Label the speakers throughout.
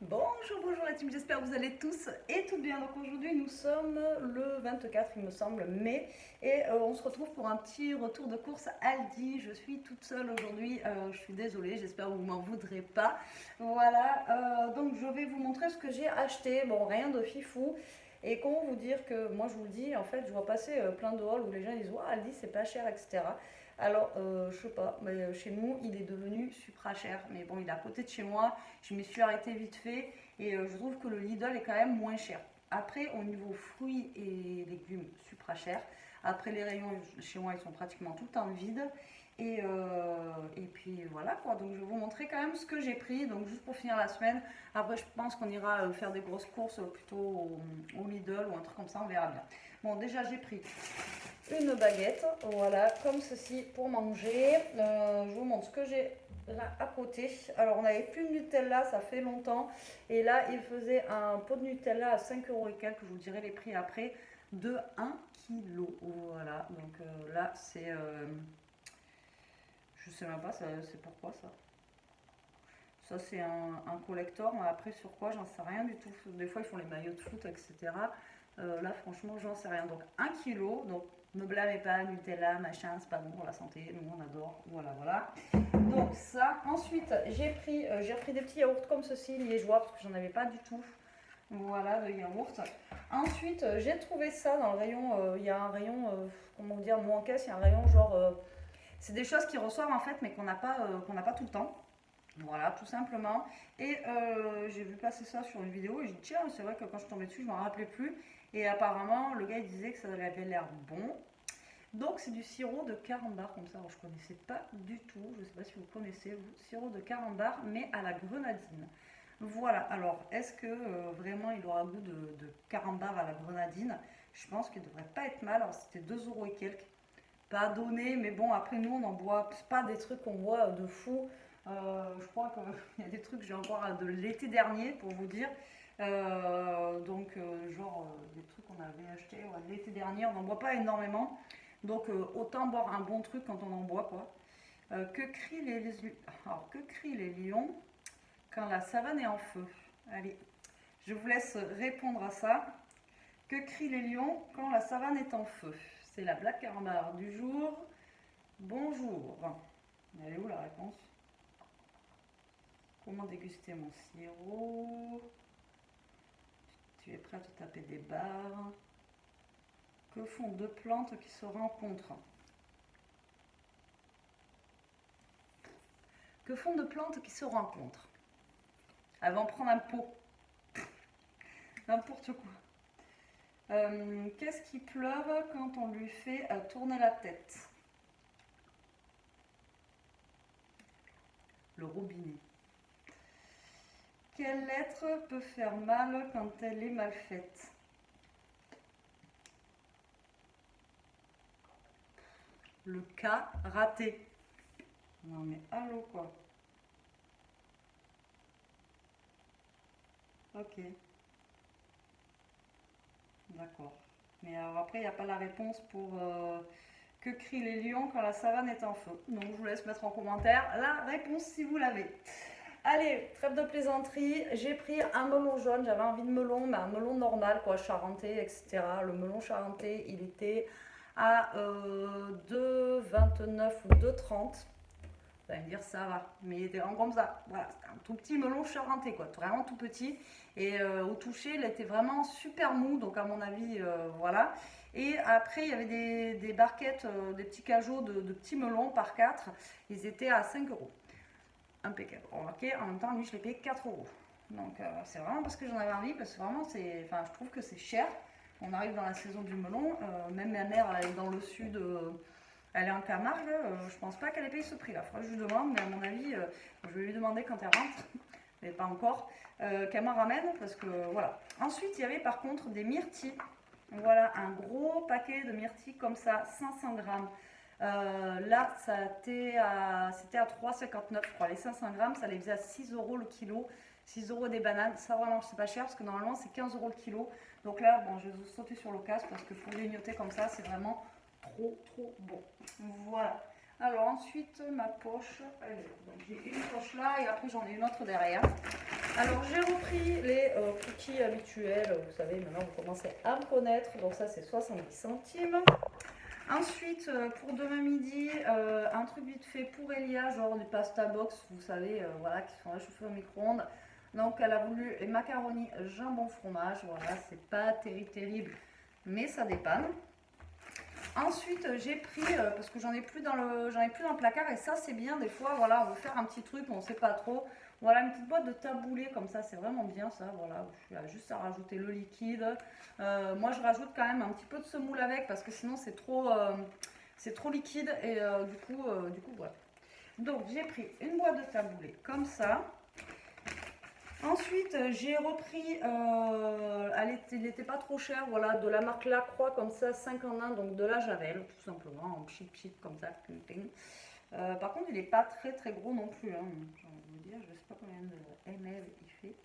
Speaker 1: Bonjour, bonjour la team, j'espère que vous allez tous et toutes bien. Donc aujourd'hui nous sommes le 24 il me semble mai et on se retrouve pour un petit retour de course Aldi. Je suis toute seule aujourd'hui, je suis désolée, j'espère que vous m'en voudrez pas. Voilà, donc je vais vous montrer ce que j'ai acheté, bon rien de fifou. Et comment vous dire que moi je vous le dis, en fait je vois passer plein de halls où les gens disent ouais, Aldi c'est pas cher, etc. Alors, je sais pas, mais chez nous, il est devenu supra cher. Mais bon, il est à côté de chez moi. Je m'y suis arrêtée vite fait et je trouve que le Lidl est quand même moins cher. Après, au niveau fruits et légumes, supra cher. Après, les rayons chez moi, ils sont pratiquement tout le temps vides. Et puis voilà quoi, donc je vais vous montrer quand même ce que j'ai pris, donc juste pour finir la semaine. Après je pense qu'on ira faire des grosses courses plutôt au Lidl ou un truc comme ça, on verra bien. Bon, déjà j'ai pris une baguette, voilà, comme ceci pour manger. Je vous montre ce que j'ai là à côté. Alors on n'avait plus de Nutella, ça fait longtemps. Et là il faisait un pot de Nutella à 5 euros et quelques, je vous dirai les prix après, de 1 kg. Voilà, donc là c'est... je sais même pas, c'est pourquoi ça. Ça c'est un collector, mais après sur quoi j'en sais rien du tout. Des fois ils font les maillots de foot, etc. Là franchement j'en sais rien. Donc 1 kg, donc ne blâmez pas, Nutella, machin, c'est pas bon pour la santé, nous on adore, voilà voilà. Donc ça, ensuite j'ai pris des petits yaourts comme ceci, liégeois, parce que j'en avais pas du tout. Voilà, de yaourt. Ensuite j'ai trouvé ça dans le rayon, il y a un rayon, comment dire, nous en caisse, il y a un rayon genre... c'est des choses qui ressortent en fait, mais qu'on n'a pas tout le temps. Voilà, tout simplement. Et j'ai vu passer ça sur une vidéo et j'ai dit tiens, c'est vrai que quand je suis tombée dessus, je m'en rappelais plus. Et apparemment, le gars il disait que ça avait l'air bon. Donc c'est du sirop de carambar comme ça. Alors, je connaissais pas du tout. Je sais pas si vous connaissez, vous, sirop de carambar, mais à la grenadine. Voilà, alors est-ce que vraiment il aura goût de carambar à la grenadine? Je pense qu'il devrait pas être mal. Alors c'était 2 euros et quelques. Pas donné, mais bon, après nous on en boit pas des trucs qu'on boit de fou. Je crois qu'il y a des trucs que j'ai encore de l'été dernier pour vous dire. Genre des trucs qu'on avait achetés l'été dernier, on n'en boit pas énormément. Donc autant boire un bon truc quand on en boit quoi. Que crient les lions quand la savane est en feu? Allez, je vous laisse répondre à ça. Que crient les lions quand la savane est en feu? C'est la blague carambar du jour. Bonjour. Elle est où la réponse? Comment déguster mon sirop? Tu es prêt à te taper des barres? Que font deux plantes qui se rencontrent? Que font deux plantes qui se rencontrent? Elles vont prendre un pot. N'importe quoi. Qu'est-ce qui pleure quand on lui fait tourner la tête? Le robinet. Quelle lettre peut faire mal quand elle est mal faite? Le K raté. Non mais allô quoi. Ok. D'accord. Mais alors après, il n'y a pas la réponse pour que crient les lions quand la savane est en feu. Donc je vous laisse mettre en commentaire la réponse si vous l'avez. Allez, trêve de plaisanterie, j'ai pris un melon jaune, j'avais envie de melon, mais un melon normal, quoi, charentais, etc. Le melon charentais, il était à 2,29 ou 2,30. Vous allez me dire ça va, mais il était vraiment comme ça. Voilà, c'était un tout petit melon charentais, quoi, vraiment tout petit. Et au toucher, il était vraiment super mou, donc à mon avis, voilà. Et après, il y avait des barquettes, des petits cajots de petits melons par 4. Ils étaient à 5 euros. Impeccable. Remarquez, en même temps, lui, je l'ai payé 4 euros. Donc c'est vraiment parce que j'en avais envie, parce que vraiment, enfin, je trouve que c'est cher. On arrive dans la saison du melon. Même ma mère, elle est dans le sud. Elle est en Camargue, je pense pas qu'elle ait payé ce prix-là. Faudra que je lui demande, mais à mon avis, je vais lui demander quand elle rentre, mais pas encore, qu'elle m'en ramène, parce que voilà. Ensuite, il y avait par contre des myrtilles. Voilà, un gros paquet de myrtilles comme ça, 500 grammes. Là, c'était à 3,59 je crois. Les 500 grammes, ça les faisait à 6 euros le kilo. 6 euros des bananes, ça vraiment, c'est pas cher, parce que normalement, c'est 15 euros le kilo. Donc là, bon, je vais sauter sur l'occasion, parce que pour grignoter comme ça, c'est vraiment trop bon. Voilà. Alors ensuite ma poche, j'ai une poche là et après j'en ai une autre derrière. Alors j'ai repris les cookies habituels, vous savez, maintenant vous commencez à me connaître, donc ça c'est 70 centimes. Ensuite, pour demain midi, un truc vite fait pour Elia, genre du pasta box, vous savez, voilà, qui sont réchauffés au micro-ondes. Donc elle a voulu les macaronis jambon fromage, voilà, c'est pas terrible, mais ça dépanne. Ensuite, j'ai pris, parce que j'en ai plus dans le placard, et ça c'est bien des fois, voilà, on veut faire un petit truc, on sait pas trop. Voilà, une petite boîte de taboulé comme ça, c'est vraiment bien ça, voilà, il y a juste à rajouter le liquide. Moi je rajoute quand même un petit peu de semoule avec, parce que sinon c'est trop liquide, et du coup voilà. Donc j'ai pris une boîte de taboulé comme ça. Ensuite, j'ai repris, il n'était pas trop cher, voilà, de la marque Lacroix, comme ça, 5 en 1, donc de la Javel, tout simplement, en pchit comme ça. Par contre, il n'est pas très gros non plus, hein, j'ai envie de vous dire, je ne sais pas combien de ml il fait,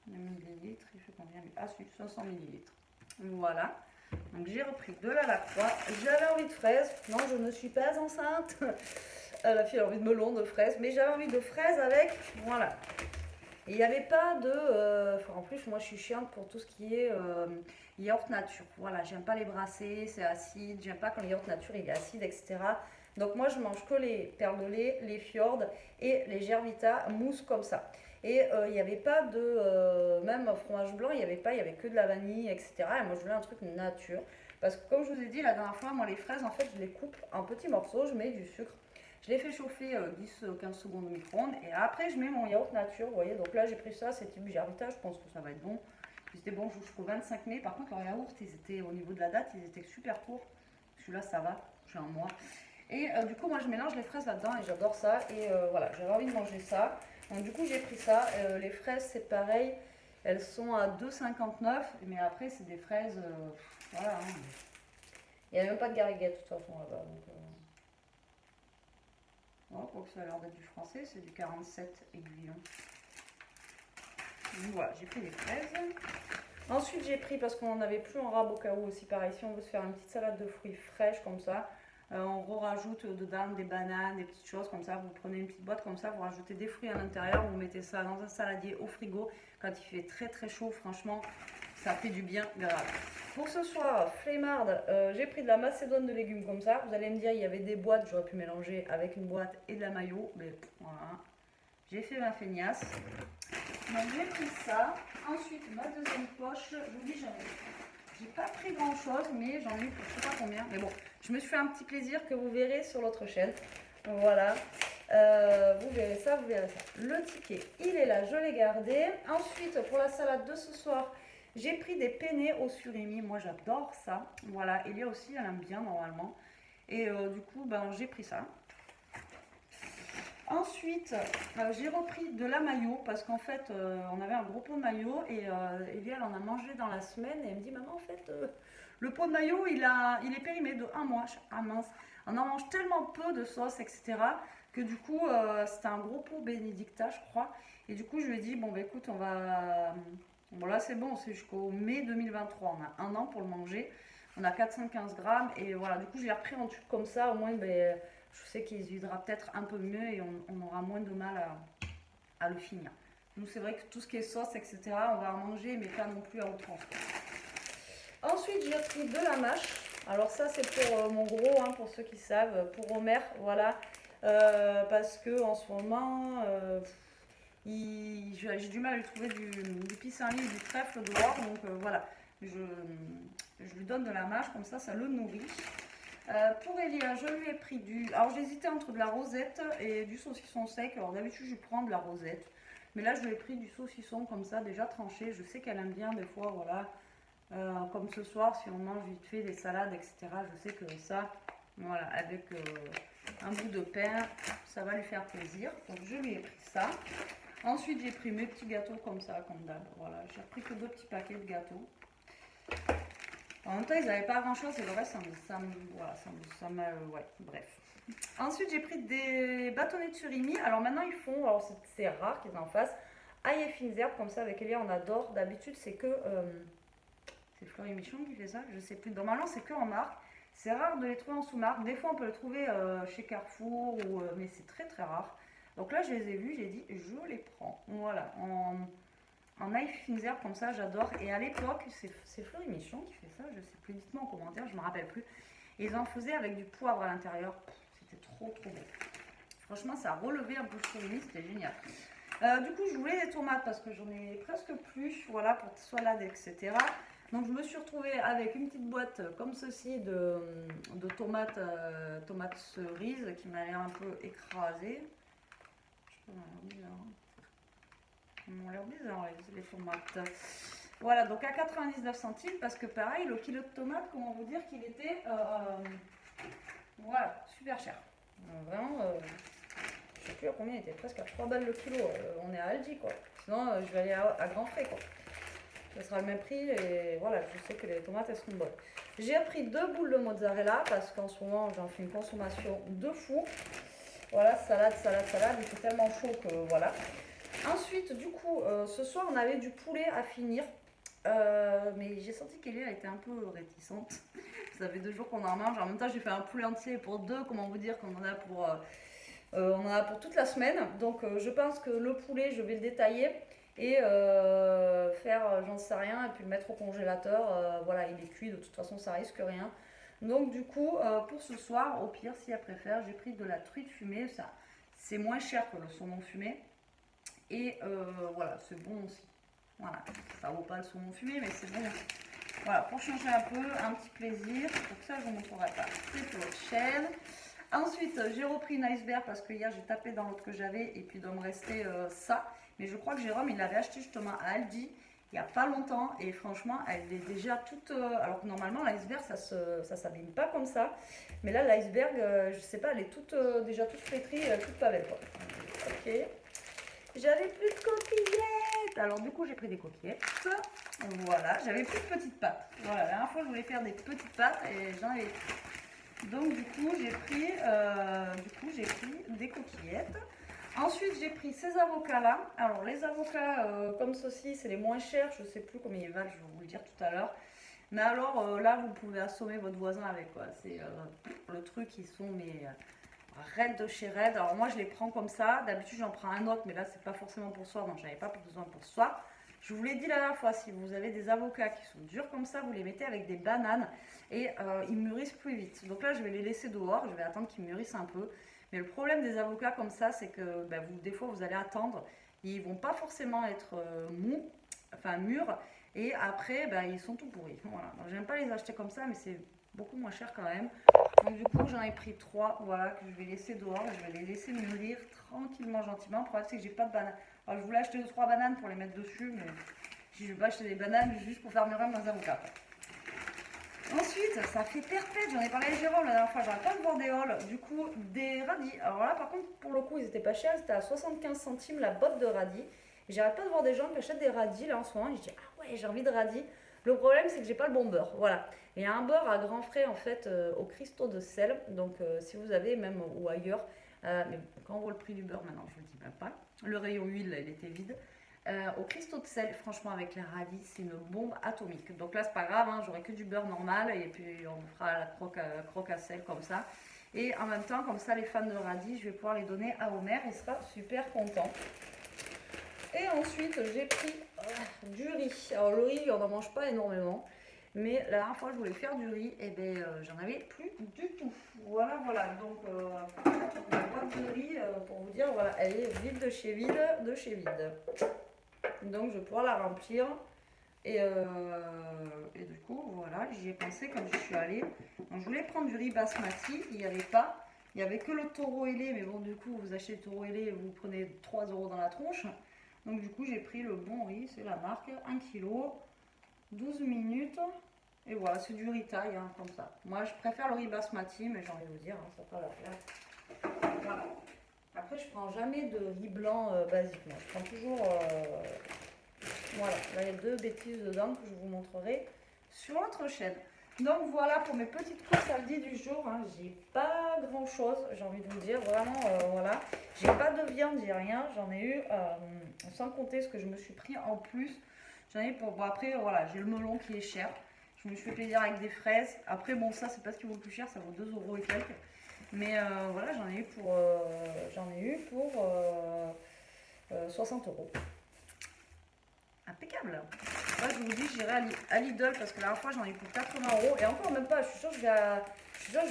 Speaker 1: de millilitres, il fait combien? Ah, si, 500 millilitres. Voilà, donc j'ai repris de la Lacroix, j'avais envie de fraises, non, je ne suis pas enceinte, la fille a envie de melon, de fraises, mais j'avais envie de fraises avec, voilà. Et il n'y avait pas de... en plus, moi, je suis chiante pour tout ce qui est yaourt nature. Voilà, j'aime pas les brasser, c'est acide. J'aime pas quand le yaourt nature, il est acide, etc. Donc, moi, je mange que les perles de lait, les Fjord et les Gervita mousse comme ça. Et il n'y avait pas de... même fromage blanc, il n'y avait pas, il y avait que de la vanille, etc. Et moi, je voulais un truc nature. Parce que, comme je vous ai dit la dernière fois, moi, les fraises, en fait, je les coupe en petits morceaux, je mets du sucre. Je l'ai fait chauffer 10-15 secondes au micro-ondes et après je mets mon yaourt nature, vous voyez. Donc là j'ai pris ça, c'est type Gervita, je pense que ça va être bon. C'était bon jusqu'au 25 mai. Par contre leur yaourt, ils étaient au niveau de la date, ils étaient super courts. Celui-là ça va, j'ai un mois. Et du coup moi je mélange les fraises là-dedans et j'adore ça. Et voilà, j'avais envie de manger ça. Donc du coup j'ai pris ça. Les fraises c'est pareil, elles sont à 2,59. Mais après c'est des fraises, voilà. Hein. Il n'y a même pas de gariguette de toute façon là-bas. Oh, quoi que ça a l'air d'être du français, c'est du 47 aiguillon. Donc voilà, j'ai pris les fraises. Ensuite, j'ai pris, parce qu'on n'en avait plus en rab au cas où aussi, pareil, si on veut se faire une petite salade de fruits fraîches comme ça, on rajoute dedans des bananes, des petites choses comme ça. Vous prenez une petite boîte comme ça, vous rajoutez des fruits à l'intérieur, vous mettez ça dans un saladier au frigo. Quand il fait très chaud, franchement, ça fait du bien grave. Pour ce soir, flemmarde, j'ai pris de la macédoine de légumes comme ça. Vous allez me dire, il y avait des boîtes, j'aurais pu mélanger avec une boîte et de la mayo. Mais voilà, j'ai fait ma feignasse. Donc j'ai pris ça. Ensuite, ma deuxième poche, je vous dis, j'ai pas pris grand chose, mais j'en ai eu pour je sais pas combien. Mais bon, je me suis fait un petit plaisir que vous verrez sur l'autre chaîne. Voilà. Vous verrez ça, vous verrez ça. Le ticket, il est là, je l'ai gardé. Ensuite, pour la salade de ce soir, j'ai pris des penne au surimi. Moi, j'adore ça. Voilà, Elia aussi, elle aime bien normalement. Et du coup, ben, j'ai pris ça. Ensuite, j'ai repris de la mayo parce qu'en fait, on avait un gros pot de mayo et Elia, elle en a mangé dans la semaine et elle me dit, maman, en fait, le pot de mayo, il est périmé de 1 mois. Ah mince, on en mange tellement peu de sauce, etc. que du coup, c'était un gros pot Benedicta, je crois. Et du coup, je lui ai dit, bon, bah écoute, on va... Bon, là, c'est bon, c'est jusqu'au mai 2023. On a 1 an pour le manger. On a 415 grammes. Et voilà, du coup, je l'ai repris en tube comme ça. Au moins, ben, je sais qu'il se videra peut-être un peu mieux et on aura moins de mal à le finir. Nous, c'est vrai que tout ce qui est sauce, etc., on va en manger, mais pas non plus à outrance. Ensuite, j'ai pris de la mâche. Alors ça, c'est pour mon gros, hein, pour ceux qui savent, pour Homer, voilà. Parce que en ce moment, j'ai du mal à lui trouver du pissenlit et du trèfle dehors. Donc voilà, je lui donne de la mâche, comme ça le nourrit. Pour Elia, je lui ai pris alors j'hésitais entre de la rosette et du saucisson sec. Alors d'habitude, je prends de la rosette. Mais là, je lui ai pris du saucisson comme ça, déjà tranché. Je sais qu'elle aime bien des fois, voilà. Comme ce soir, si on mange vite fait des salades, etc. Je sais que ça, voilà, avec un bout de pain, ça va lui faire plaisir. Donc je lui ai pris ça. Ensuite, j'ai pris mes petits gâteaux comme ça, comme d'hab. Voilà, j'ai pris que 2 petits paquets de gâteaux. En même temps, ils n'avaient pas grand chose et le reste, ouais, bref. Ensuite, j'ai pris des bâtonnets de surimi. Alors maintenant, ils font, alors c'est rare qu'ils en fassent, ail et fines herbes comme ça. Avec Elia, on adore. D'habitude, c'est que c'est Fleury Michon qui fait ça, je sais plus. Normalement, c'est que en marque. C'est rare de les trouver en sous-marque. Des fois, on peut les trouver chez Carrefour, mais c'est très rare. Donc là, je les ai vus, j'ai dit, je les prends. Voilà, en knife fines herbes comme ça, j'adore. Et à l'époque, c'est Fleury Michon qui fait ça, je sais plus, dites-moi en commentaire, je me rappelle plus. Et ils en faisaient avec du poivre à l'intérieur. C'était trop bon. Franchement, ça a relevé un peu le surimi, c'était génial. Du coup, je voulais des tomates parce que j'en ai presque plus, voilà, pour salade, etc. Donc, je me suis retrouvée avec une petite boîte comme ceci de tomates, tomates cerises qui m'a l'air un peu écrasée. Je sais pas, elles ont l'air bizarre, les tomates. Voilà, donc à 99 centimes, parce que pareil, le kilo de tomates, comment vous dire qu'il était, voilà, super cher. Vraiment, je sais plus à combien il était, presque à 3 balles le kilo. On est à Aldi, quoi. Sinon, je vais aller à Grand Frais, quoi. Ce sera le même prix, et voilà, je sais que les tomates, elles sont bonnes. J'ai pris 2 boules de mozzarella, parce qu'en ce moment, j'en fais une consommation de fou. Voilà, salade, salade, salade, il fait tellement chaud que voilà. Ensuite, du coup, ce soir, on avait du poulet à finir. Mais j'ai senti qu'Elia était un peu réticente. Ça fait 2 jours qu'on en mange. En même temps, j'ai fait un poulet entier pour 2. Comment vous dire qu'on en a pour, on en a pour toute la semaine. Donc, je pense que le poulet, je vais le détailler et faire, j'en sais rien, et puis le mettre au congélateur. Voilà, il est cuit. De toute façon, ça risque rien. Donc, du coup, pour ce soir, au pire, si elle préfère, j'ai pris de la truite fumée. Ça, c'est moins cher que le saumon fumé. Et voilà, c'est bon aussi. Voilà, ça vaut pas le saumon fumé, mais c'est bon aussi. Voilà, pour changer un peu, un petit plaisir. Donc ça, je ne montrerai pas. C'est pour votre chaîne. Ensuite, j'ai repris une iceberg parce que hier, j'ai tapé dans l'autre que j'avais et puis il doit me rester ça. Mais je crois que Jérôme, il l'avait acheté justement à Aldi il n'y a pas longtemps. Et franchement, elle est déjà toute... alors que normalement, l'iceberg, ça s'abîme pas comme ça. Mais là, l'iceberg, je sais pas, elle est toute, déjà toute flétrie, toute pas belle, quoi. Ok. J'avais plus de coquillettes. Alors du coup, j'ai pris des coquillettes. Voilà, j'avais plus de petites pâtes. Voilà, la dernière fois, je voulais faire des petites pâtes et j'en avais plus. Donc du coup, j'ai pris des coquillettes. Ensuite, j'ai pris ces avocats-là. Alors les avocats comme ceci, c'est les moins chers. Je sais plus combien ils valent, je vais vous le dire tout à l'heure. Mais alors là, vous pouvez assommer votre voisin avec quoi. C'est le truc, ils sont mais... Red de chez Red. Alors moi je les prends comme ça. D'habitude j'en prends un autre, mais là c'est pas forcément pour soi, donc j'avais pas besoin pour soi. Je vous l'ai dit la dernière fois, si vous avez des avocats qui sont durs comme ça, vous les mettez avec des bananes et ils mûrissent plus vite. Donc là je vais les laisser dehors, je vais attendre qu'ils mûrissent un peu. Mais le problème des avocats comme ça, c'est que des fois vous allez attendre, ils vont pas forcément être mous, enfin mûrs, et après ils sont tout pourris. Voilà. Donc j'aime pas les acheter comme ça, mais c'est beaucoup moins cher quand même. Donc du coup j'en ai pris 3, voilà, que je vais laisser dehors et je vais les laisser mûrir tranquillement, gentiment. Le problème c'est que j'ai pas de bananes. Alors je voulais acheter 2-3 bananes pour les mettre dessus, mais je vais pas acheter des bananes juste pour faire mûrir mes avocats. Ensuite, ça fait perpète, j'en ai parlé à Jérôme la dernière fois, j'arrête pas de voir des hauls, du coup des radis. Alors là par contre pour le coup ils étaient pas chers, c'était à 75 centimes la botte de radis. J'arrête pas de voir des gens qui achètent des radis là en ce moment, et je dis ah ouais j'ai envie de radis. Le problème c'est que j'ai pas le bon beurre, voilà. Il y a un beurre à grands frais en fait au cristaux de sel, donc si vous avez même ou ailleurs, mais quand on voit le prix du beurre maintenant je ne le dis même pas, le rayon huile il était vide. Au cristaux de sel, franchement avec les radis c'est une bombe atomique. Donc là c'est pas grave, hein, j'aurai que du beurre normal et puis on fera la croque à sel comme ça. Et en même temps comme ça les fans de radis je vais pouvoir les donner à Omer, il sera super content. Et ensuite j'ai pris du riz. Alors le riz on n'en mange pas énormément. Mais la dernière fois je voulais faire du riz, et j'en avais plus du tout. Voilà, voilà. Donc la boîte de riz, pour vous dire, voilà, elle est vide de chez vide, de chez vide. Donc je vais pouvoir la remplir. Et du coup, voilà, j'y ai pensé quand je suis allée. Donc je voulais prendre du riz basmati, il n'y avait pas. Il n'y avait que le taureau ailé, mais bon, du coup, vous achetez le taureau ailé et vous prenez 3 € dans la tronche. Donc du coup, j'ai pris le bon riz, c'est la marque, 1 kg, 12 minutes. Et voilà, c'est du riz taille, hein, comme ça. Moi, je préfère le riz basmati, mais j'ai envie de vous dire, hein, ça pas l'affaire. Voilà. Après, je prends jamais de riz blanc basique. Moi. Je prends toujours... voilà, là, il y a 2 bêtises dedans que je vous montrerai sur notre chaîne. Donc, voilà pour mes petites courses Aldi du jour. Hein. J'ai pas grand-chose, j'ai envie de vous dire. Vraiment, voilà. J'ai pas de viande, j'ai rien. J'en ai eu, sans compter ce que je me suis pris en plus. J'en ai pour... Bon, après, voilà, j'ai le melon qui est cher. Je me suis fait plaisir avec des fraises. Après, bon, ça, c'est pas ce qui vaut le plus cher, ça vaut 2 € et quelques. Mais voilà, j'en ai eu pour 60 euros. Impeccable. Là, je vous dis, j'irai à Lidl parce que la dernière fois, j'en ai eu pour 80 euros. Et encore, même pas, je suis sûre que je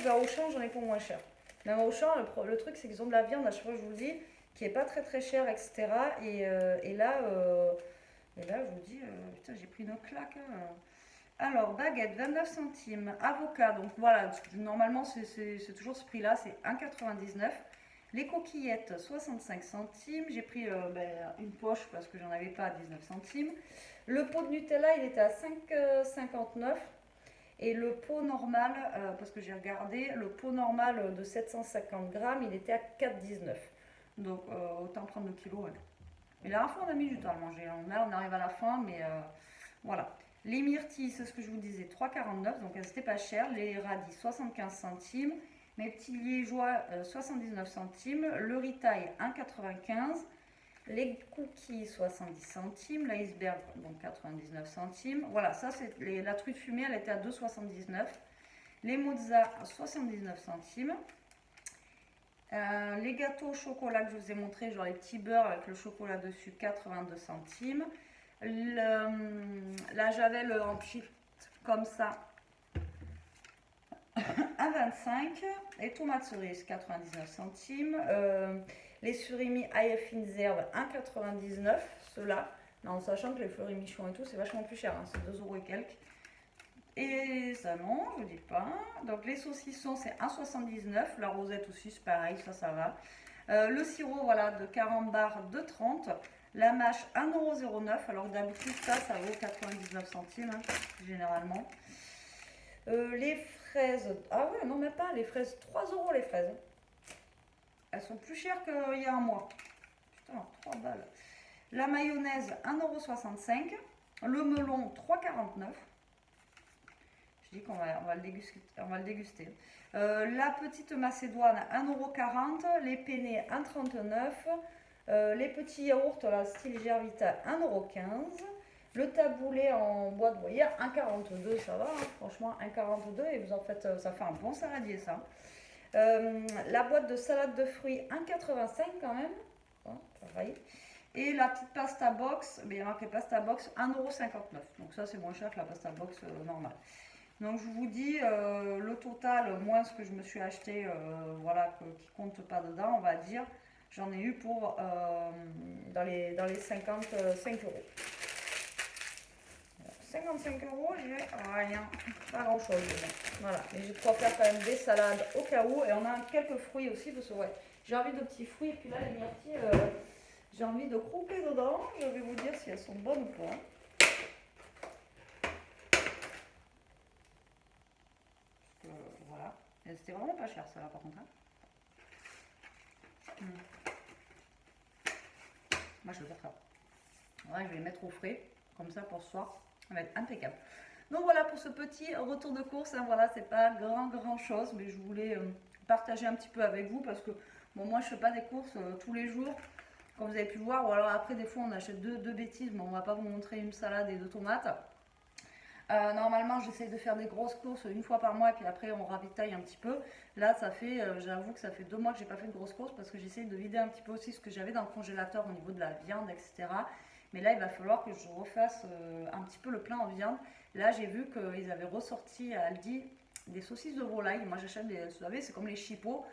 Speaker 1: vais à Auchan, j'en ai pour moins cher. Même à Auchan, le truc, c'est qu'ils ont de la viande, à chaque fois, je vous le dis, qui est pas très très chère, etc. Et là, je vous dis, putain, j'ai pris une claque. Alors, baguette, 29 centimes. Avocat, donc voilà, normalement, c'est toujours ce prix-là, c'est 1,99. Les coquillettes, 65 centimes. J'ai pris une poche parce que j'en avais pas à 19 centimes. Le pot de Nutella, il était à 5,59. Et le pot normal, parce que j'ai regardé, le pot normal de 750 grammes, il était à 4,19. Donc autant prendre le kilo. Ouais. Et la dernière fois, on a mis du temps à le manger. Là, on arrive à la fin, mais voilà. Les myrtilles, c'est ce que je vous disais, 3,49. Donc elles n'étaient pas chères. Les radis, 75 centimes. Mes petits liégeois, 79 centimes. Le ritaille, 1,95. Les cookies, 70 centimes. L'iceberg, donc 99 centimes. Voilà, ça c'est la truite fumée, elle était à 2,79. Les mozza, 79 centimes. Les gâteaux au chocolat que je vous ai montré, genre les petits beurres avec le chocolat dessus, 82 centimes. La javel en pchit comme ça, à 25. Les tomates cerises, 99 centimes. Les surimi ail fines herbes, 1,99. Ceux-là, en sachant que les fleuris-michons et tout, c'est vachement plus cher, hein, c'est 2 euros et quelques. Et ça, non, je vous dis pas. Donc les saucissons, c'est 1,79. La rosette aussi, c'est pareil, ça va. Le sirop, voilà, de 40 bars, 2,30. La mâche, 1,09 €. Alors d'habitude, ça vaut 99 centimes, hein, généralement. Les fraises, ah ouais, non, même pas, les fraises, 3 € les fraises. Elles sont plus chères qu'il y a un mois. Putain, 3 balles. La mayonnaise, 1,65 €. Le melon, 3,49 €. Je dis qu'on va le déguster. La petite macédoine, 1,40 €. Les penne, 1,39 €. Les petits yaourts, là, style Gervita, 1,15 €. Le taboulé en bois de broyeur, 1,42 €, ça va, hein, franchement, 1,42 € et vous en faites, ça fait un bon saladier, ça. La boîte de salade de fruits, 1,85 € quand même, hein, pareil. Et la petite pasta box, il y a marqué pasta box, 1,59 €. Donc ça, c'est moins cher que la pasta box normale. Donc je vous dis, le total, moins ce que je me suis acheté, voilà, qui compte pas dedans, on va dire, j'en ai eu pour dans les 55 €. 55 €, j'ai rien, pas grand chose. Voilà, mais j'ai de quoi faire quand même des salades au cas où. Et on a quelques fruits aussi, parce que ouais, j'ai envie de petits fruits. Et puis là, les myrtilles, j'ai envie de croquer dedans. Je vais vous dire si elles sont bonnes ou pas. Voilà, c'était vraiment pas cher ça là par contre. Hein. Moi je vais faire ça. Ouais, je vais les mettre au frais, comme ça pour ce soir. Ça va être impeccable. Donc voilà pour ce petit retour de course. Hein, voilà, c'est pas grand chose, mais je voulais partager un petit peu avec vous parce que bon, moi je fais pas des courses tous les jours, comme vous avez pu le voir. Ou alors après, des fois on achète deux bêtises, mais on va pas vous montrer une salade et 2 tomates. Normalement, j'essaie de faire des grosses courses une fois par mois et puis après on ravitaille un petit peu. Là, ça fait, j'avoue que ça fait 2 mois que j'ai pas fait de grosses courses parce que j'essaie de vider un petit peu aussi ce que j'avais dans le congélateur au niveau de la viande, etc. Mais là, il va falloir que je refasse un petit peu le plein en viande. Là, j'ai vu qu'ils avaient ressorti à Aldi des saucisses de volaille. Moi, j'achète des, vous savez, c'est comme les chipots.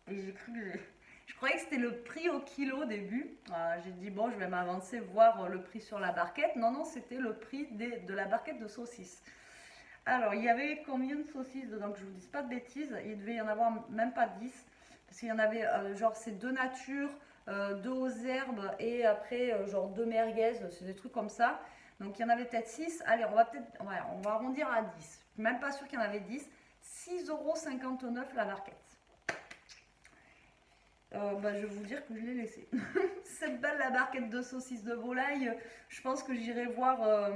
Speaker 1: Et j'ai cru que je croyais que c'était le prix au kilo au début. J'ai dit, bon, je vais m'avancer, voir le prix sur la barquette. Non, c'était le prix de la barquette de saucisses. Alors, il y avait combien de saucisses dedans, que je ne vous dise pas de bêtises. Il devait y en avoir même pas 10. Parce qu'il y en avait, genre, c'est 2 natures, 2 aux herbes et après, genre, 2 merguez. C'est des trucs comme ça. Donc, il y en avait peut-être 6. Allez, on va arrondir à 10. Même pas sûr qu'il y en avait 10. 6,59 € la barquette. Je vais vous dire que je l'ai laissé. Cette belle la barquette de saucisses de volaille, je pense que j'irai voir,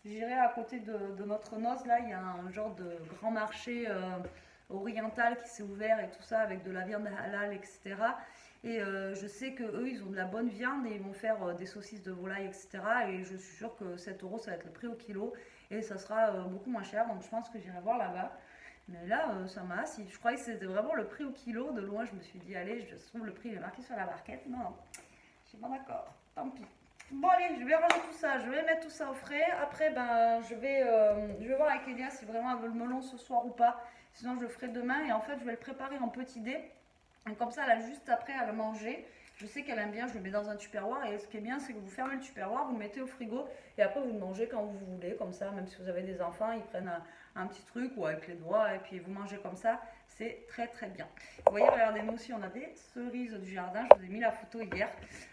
Speaker 1: j'irai à côté de notre noce, là il y a un genre de grand marché oriental qui s'est ouvert et tout ça avec de la viande halal, etc. Et je sais que eux ils ont de la bonne viande et ils vont faire des saucisses de volaille, etc. Et je suis sûre que 7 € ça va être le prix au kilo et ça sera beaucoup moins cher, donc je pense que j'irai voir là-bas. Mais là, ça m'a assis. Je croyais que c'était vraiment le prix au kilo. De loin, je me suis dit, allez, je trouve le prix il est marqué sur la barquette. Non, je suis pas d'accord. Tant pis. Bon, allez, je vais ranger tout ça. Je vais mettre tout ça au frais. Après, ben, je vais voir avec Elia si vraiment elle veut le melon ce soir ou pas. Sinon, je le ferai demain. Et en fait, je vais le préparer en petit dé. Et comme ça, là, juste après, à le manger. Je sais qu'elle aime bien, je le mets dans un tupperware. Et ce qui est bien, c'est que vous fermez le tupperware, vous le mettez au frigo. Et après, vous le mangez quand vous voulez, comme ça. Même si vous avez des enfants, ils prennent un petit truc ou avec les doigts. Et puis, vous mangez comme ça. C'est très très bien. Vous voyez, regardez, nous aussi, on a des cerises du jardin. Je vous ai mis la photo hier.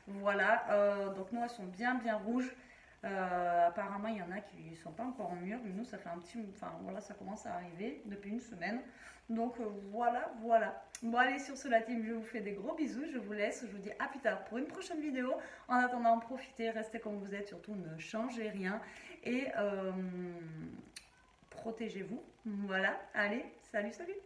Speaker 1: Voilà. Donc, nous, elles sont bien bien rouges. Apparemment, il y en a qui ne sont pas encore mûres. Mais nous, ça fait un petit... Enfin, voilà, ça commence à arriver depuis une semaine. Donc voilà, voilà. Bon allez, sur ce la team, je vous fais des gros bisous, je vous laisse, je vous dis à plus tard pour une prochaine vidéo. En attendant, profitez, restez comme vous êtes, surtout ne changez rien et protégez-vous. Voilà, allez, salut, salut.